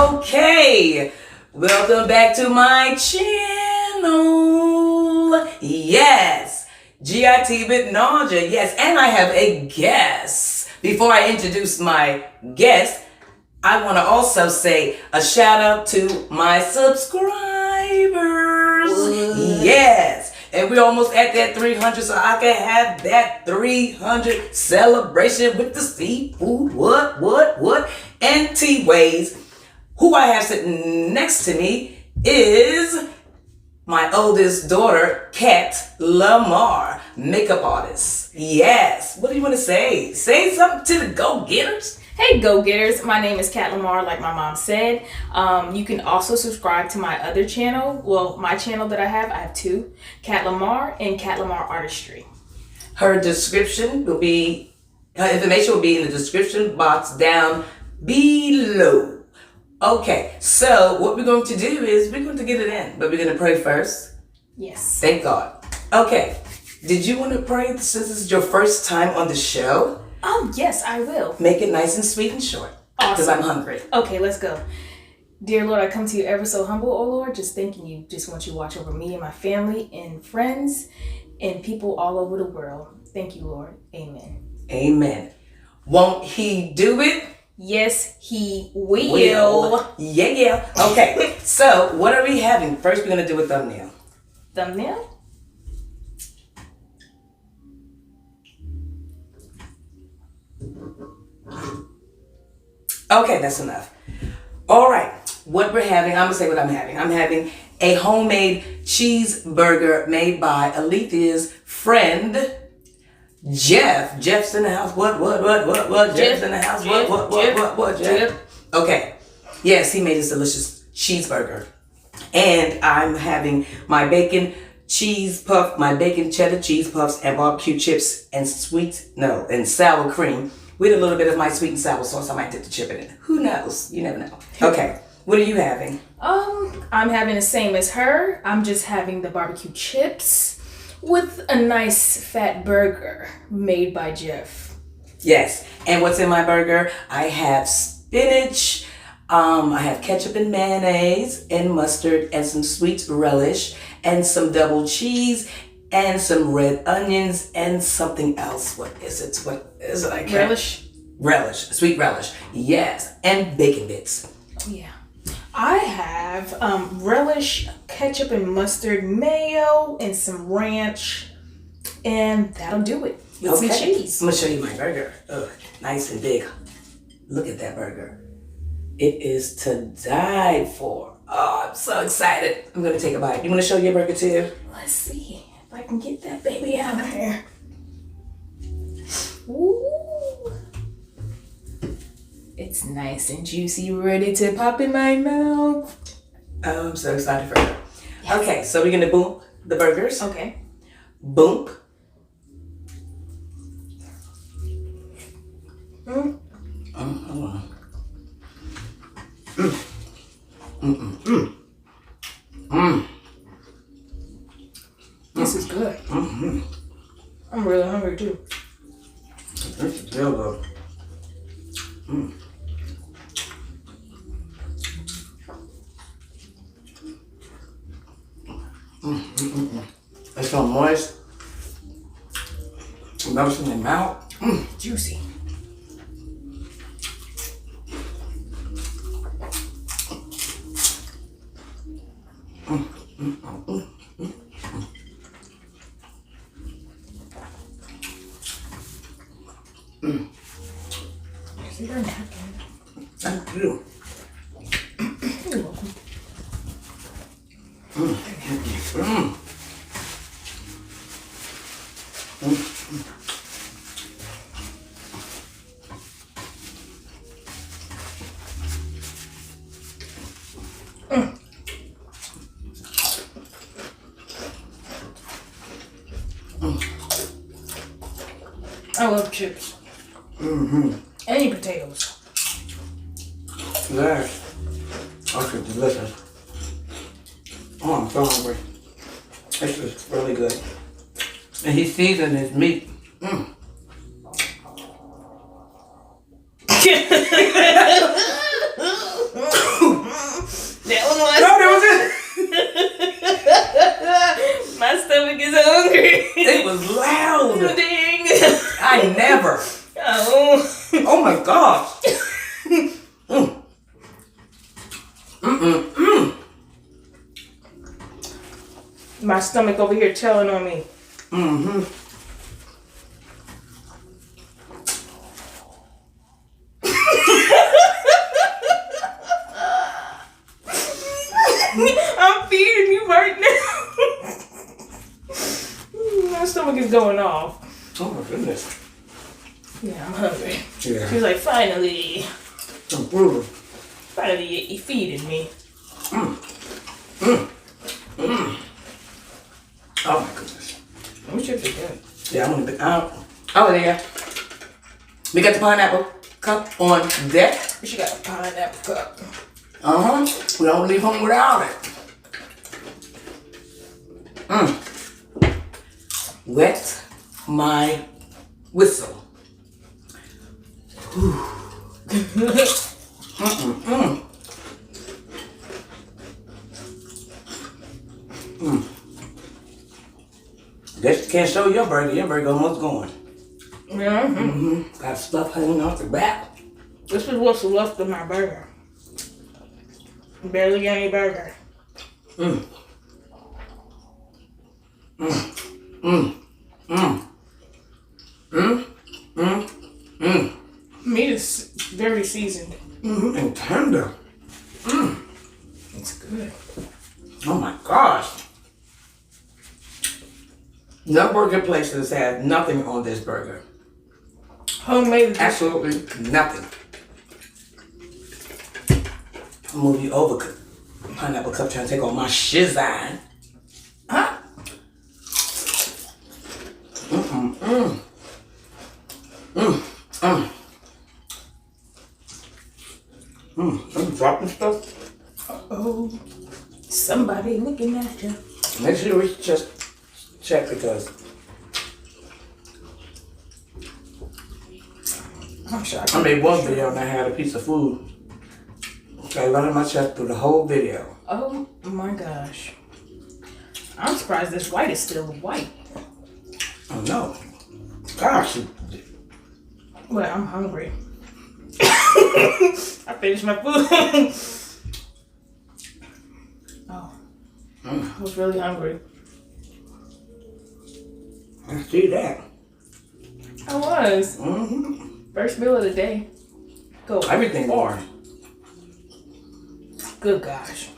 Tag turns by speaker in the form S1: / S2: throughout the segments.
S1: Okay, welcome back to my channel. Yes, GITwithNaja. Yes, and I have a guest. Before I introduce my guest, I want to also say a shout out to my subscribers. What? Yes. And we're almost at that 300, so I can have that 300 celebration with the seafood. What? And T-Ways. Who I have sitting next to me is my oldest daughter, Kat Lamar, makeup artist. Yes. What do you want to say? Say something to the go-getters.
S2: Hey go-getters, my name is Kat Lamar, like my mom said. You can also subscribe to my other channel. Well, my channel that I have two. Kat Lamar and Kat Lamar Artistry.
S1: Her information will be in the description box down below. Okay, so what we're going to do is we're going to get it in, but we're going to pray first.
S2: Yes.
S1: Thank God. Okay, did you want to pray since this is your first time on the show?
S2: Oh, yes, I will.
S1: Make it nice and sweet and short.
S2: Awesome.
S1: Because I'm hungry.
S2: Okay, let's go. Dear Lord, I come to you ever so humble, oh Lord, just thanking you. Just want you to watch over me and my family and friends and people all over the world. Thank you, Lord. Amen.
S1: Amen. Won't he do it?
S2: Yes, he will.
S1: Yeah. Okay, so what are we having? First, we're going to do a thumbnail.
S2: Thumbnail?
S1: Okay, that's enough. All right, what we're having, I'm going to say what I'm having. I'm having a homemade cheeseburger made by Alethea's friend, Jeff. Jeff's in the house. What? Jeff's in the house. What? Jeff? Okay. Yes, he made this delicious cheeseburger. And I'm having my bacon cheese puff, my bacon cheddar cheese puffs and barbecue chips and sour cream with a little bit of my sweet and sour sauce. I might dip the chip in it. Who knows? You never know. Okay. What are you having?
S2: I'm having the same as her. I'm just having the barbecue chips with a nice fat burger made by Jeff.
S1: Yes. And what's in my burger? I have spinach. I have ketchup and mayonnaise and mustard and some sweet relish and some double cheese and some red onions and something else. What is it? I can't. Relish. Sweet relish. Yes. And bacon bits.
S2: Oh, yeah. I have relish, ketchup and mustard, mayo, and some ranch. And that'll do it. With some cheese.
S1: I'm going to show you my burger. Ugh, nice and big. Look at that burger. It is to die for. Oh, I'm so excited. I'm going to take a bite. You want to show your burger too?
S2: Let's see if I can get that baby out of here. Ooh. It's nice and juicy, ready to pop in my mouth.
S1: Oh, I'm so excited for her. Yes. Okay, so we're going to boom the burgers.
S2: Okay.
S1: Boom.
S2: Hold
S1: on.
S2: This is good. I'm really hungry too.
S1: This is real good. It's so moist. Melts in your mouth.
S2: Juicy. Is there a napkin?
S1: Thank you.
S2: You're welcome. I love chips. Any potatoes.
S1: Yes. Okay, delicious. Oh, I'm so hungry. This is really good. And he seasoned his meat. was loud.
S2: Ding.
S1: I never.
S2: Oh.
S1: Oh my gosh.
S2: My stomach over here telling on me.
S1: Mm-hmm.
S2: I'm feeding you right now. My stomach is going off.
S1: Oh my goodness.
S2: Yeah, I'm hungry.
S1: Yeah.
S2: She's like, finally.
S1: I'm brutal.
S2: Finally, you're feeding me.
S1: Oh my goodness.
S2: Them chips are good.
S1: Yeah, I'm gonna be out. Oh yeah. We got the pineapple cup on deck.
S2: She got a pineapple cup.
S1: We don't leave home without it. Wet my whistle. Guess you can't show your burger. Your burger almost gone.
S2: Yeah.
S1: Got stuff hanging off the back.
S2: This is what's left of my burger. Barely got any burger. Meat is very seasoned.
S1: And tender.
S2: It's good.
S1: Oh my gosh. No burger places have nothing on this burger.
S2: Homemade.
S1: Absolutely nothing. I'll move you over, pineapple cup, trying to take all my shizine. Huh? I'm dropping stuff.
S2: Uh-oh. Somebody looking at you.
S1: Make sure we just check because
S2: I'm sure
S1: I made one video and I had a piece of food. So I running my chest through the whole video.
S2: Oh my gosh. I'm surprised this white is still white.
S1: Oh no. Gosh.
S2: Well, I'm hungry. I finished my food. Oh. I was really hungry.
S1: I see that.
S2: I was. First meal of the day. Go.
S1: Everything more.
S2: Good gosh.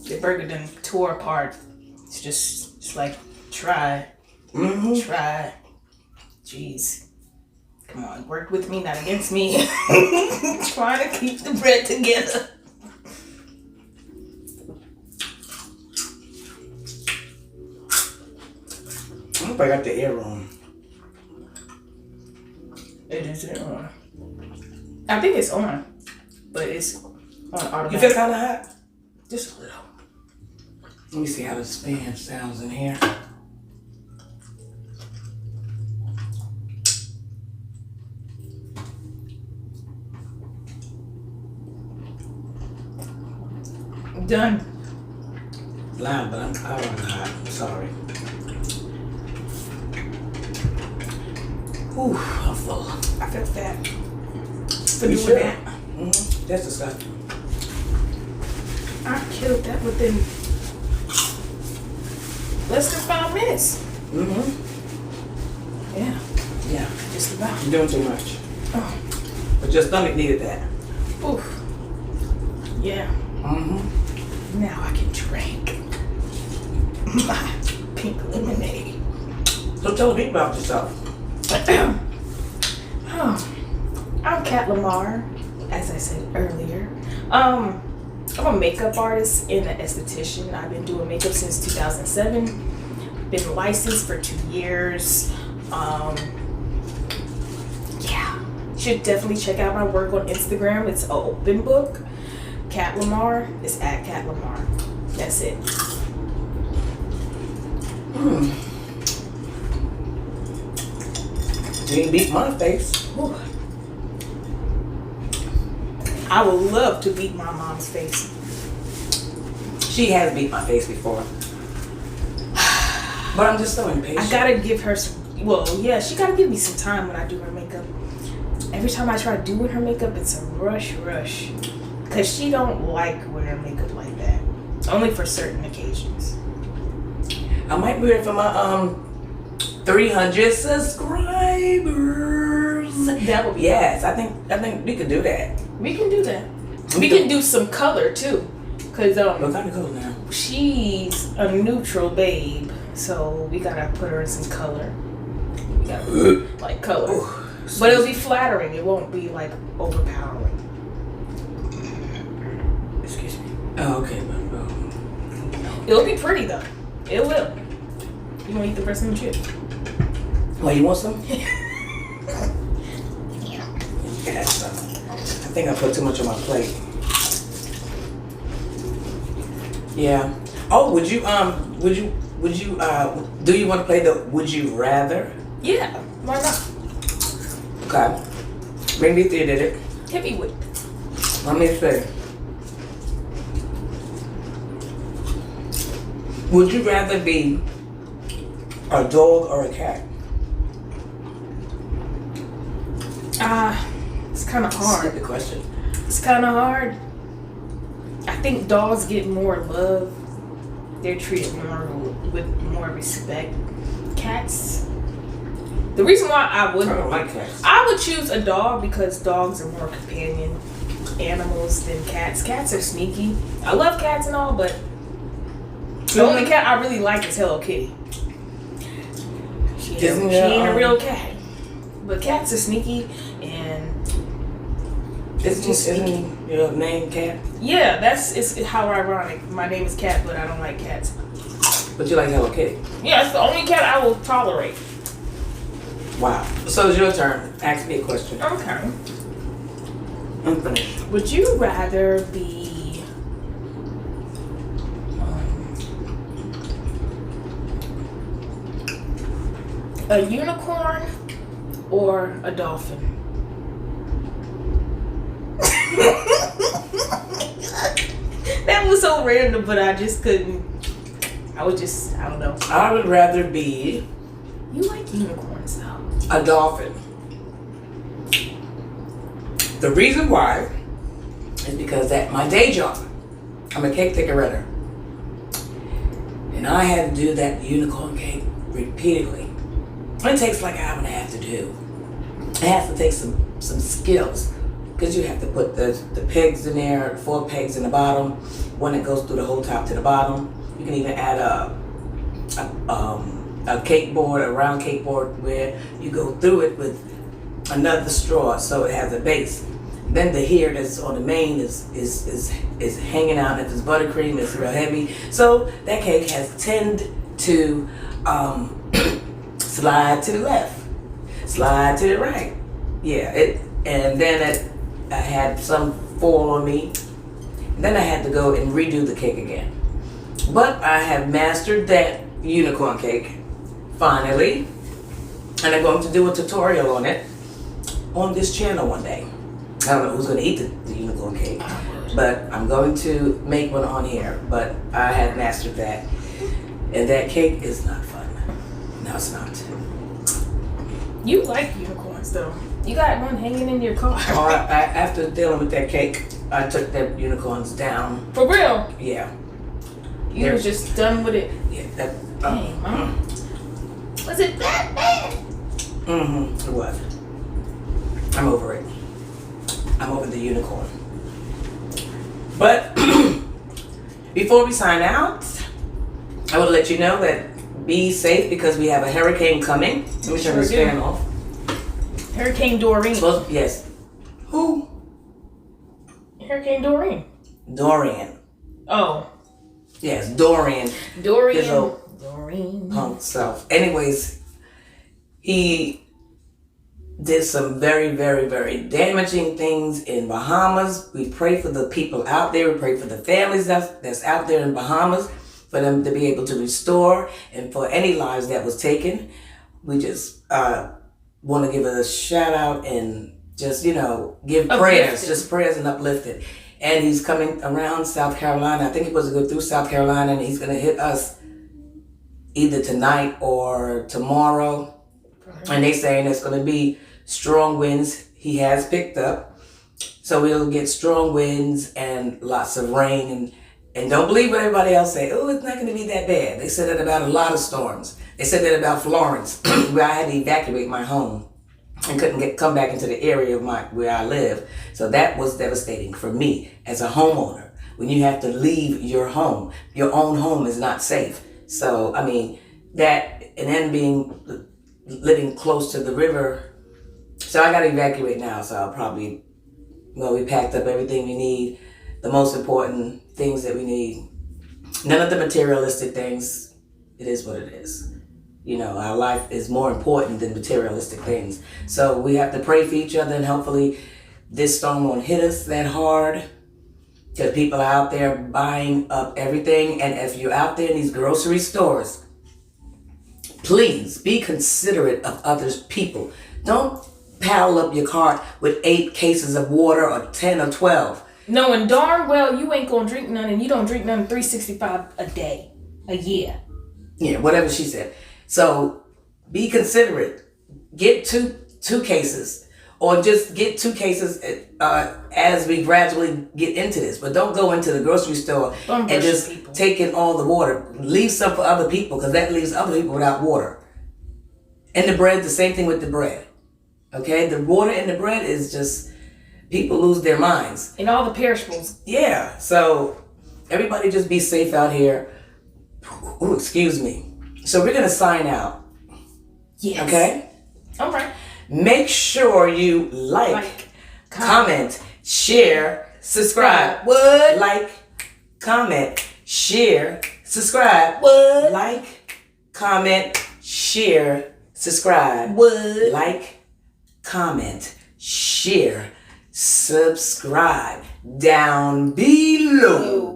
S2: The burger done tore apart. It's like, try. Try. Jeez. Come on, work with me, not against me. Trying to keep the bread together.
S1: I hope I got the air on.
S2: It isn't on. I think it's on, but it's on automatic.
S1: You feel kind of hot?
S2: Just a little.
S1: Let me see how the fan sounds in here.
S2: Done.
S1: Loud, but I'm hot. I'm sorry. Ooh, I'm full.
S2: I feel fat. For
S1: You
S2: doing
S1: should.
S2: that.
S1: That's disgusting.
S2: I killed that within less than 5 minutes. Yeah,
S1: Yeah,
S2: just about.
S1: you're doing too much.
S2: Oh.
S1: But your stomach needed that.
S2: Oof. Yeah. Now I can drink my pink lemonade.
S1: So tell me about yourself.
S2: I'm Kat Lamar, as I said earlier. I'm a makeup artist and an esthetician. I've been doing makeup since 2007. Been licensed for 2 years. Yeah, should definitely check out my work on Instagram. It's an open book. Kat Lamar is at Kat Lamar. That's it.
S1: You ain't beat my face.
S2: Ooh. I would love to beat my mom's face.
S1: She has beat my face before. But I'm just so impatient.
S2: I gotta give her some. Well, yeah, she gotta give me some time when I do her makeup. Every time I try doing her makeup, it's a rush. Cause she don't like wearing makeup like that. Only for certain occasions.
S1: I might wear it for my 300 subscribers.
S2: That would be
S1: yes. I think we could do that.
S2: We can do that. We can do some color too. Cause
S1: what kind of color now?
S2: she's a neutral babe, so we gotta put her in some color. We gotta like color.
S1: Ooh,
S2: But it'll be flattering. It won't be like overpowering.
S1: excuse me. Oh, okay.
S2: It'll be pretty though. It will. You wanna eat the rest of the chips?
S1: Well, you want some?
S2: Yeah.
S1: Yeah, some. I think I put too much on my plate. Yeah. Oh, do you want to play the Would You Rather?
S2: Yeah. Why not?
S1: Okay. Bring me through, did it?
S2: Hit me with.
S1: Let me see. Would you rather be a dog or a cat?
S2: It's kind of hard.
S1: Stupid question.
S2: It's kind of hard. I think dogs get more love. They're treated more with more respect. Cats. The reason why I
S1: I don't like cats.
S2: I would choose a dog because dogs are more companion animals than cats. Cats are sneaky. I love cats and all, but the only cat I really like is Hello Kitty. She ain't a real cat. But cats are sneaky and
S1: Isn't your name Cat?
S2: yeah, it's how ironic. My name is Cat, but I don't like cats.
S1: But you like Hello Kitty.
S2: Yeah, it's the only cat I will tolerate.
S1: Wow. So it's your turn. Ask me a question.
S2: Okay.
S1: I'm finished.
S2: Would you rather be a unicorn or a dolphin? That was so random, but I just couldn't. I don't know.
S1: I would rather be
S2: You like unicorns though.
S1: a dolphin. The reason why is because at my day job, I'm a cake decorator. And I had to do that unicorn cake repeatedly. It takes like an hour and a half to do. It has to take some skills. Because you have to put the pegs in there, 4 pegs in the bottom, one that goes through the whole top to the bottom. You can even add a cake board, a round cake board, where you go through it with another straw so it has a base. Then the hair that's on the main is hanging out. If it's buttercream, it's real heavy. So that cake has tend to slide to the left, slide to the right. Yeah, and then I had some fall on me. Then I had to go and redo the cake again. But I have mastered that unicorn cake, finally. And I'm going to do a tutorial on it on this channel one day. I don't know who's going to eat the unicorn cake, but I'm going to make one on here. But I have mastered that. And that cake is not fun. No, it's not.
S2: You like unicorns though. You got one hanging in your car.
S1: After dealing with that cake, I took the unicorns down.
S2: For real?
S1: Yeah.
S2: You were just done with it.
S1: Yeah. That.
S2: Dang, Mom. Was it that bad?
S1: It was. I'm over it. I'm over the unicorn. But before we sign out, I want to let you know that be safe because we have a hurricane coming. Let me turn this fan off.
S2: Hurricane Doreen.
S1: Yes. Who?
S2: Hurricane Doreen.
S1: Dorian.
S2: Oh.
S1: Yes, Dorian.
S2: Doreen.
S1: His old
S2: Doreen.
S1: punk self. Anyways, he did some very, very, very damaging things in Bahamas. We pray for the people out there. We pray for the families that's out there in Bahamas, for them to be able to restore, and for any lives that was taken. We just want to give a shout out and just, give prayers, just prayers and uplift it. And he's coming around South Carolina. I think he was to go through South Carolina, and he's going to hit us either tonight or tomorrow. And they saying it's going to be strong winds. He has picked up. So we'll get strong winds and lots of rain. And don't believe what everybody else say. Oh, it's not going to be that bad. They said that about a lot of storms. They said that about Florence, where I had to evacuate my home and couldn't come back into the area of where I live. So that was devastating for me as a homeowner. When you have to leave your home, your own home is not safe. So, I mean, that, and then living close to the river. So I got to evacuate now. So I'll probably, we packed up everything we need, the most important things that we need. None of the materialistic things. It is what it is. Our life is more important than materialistic things. So we have to pray for each other, and hopefully this storm won't hit us that hard, because people are out there buying up everything. And if you're out there in these grocery stores, please be considerate of others' people. Don't pile up your cart with 8 cases of water or 10 or 12.
S2: Knowing darn well you ain't gonna drink none, and you don't drink none 365 a day, a year.
S1: Yeah, whatever she said. So be considerate. Get two cases, or just get 2 cases as we gradually get into this. But don't go into the grocery store and just take in all the water. Leave some for other people, because that leaves other people without water. And the bread, the same thing with the bread. Okay, the water and the bread is just, people lose their minds.
S2: And all the perishables.
S1: Yeah, so everybody just be safe out here. Ooh, excuse me. So we're going to sign out.
S2: Yes.
S1: Okay?
S2: All right.
S1: Make sure you like, comment, share, subscribe.
S2: What?
S1: Like, comment, share, subscribe.
S2: What?
S1: Like, comment, share, subscribe.
S2: What?
S1: Like, comment, share, subscribe down below.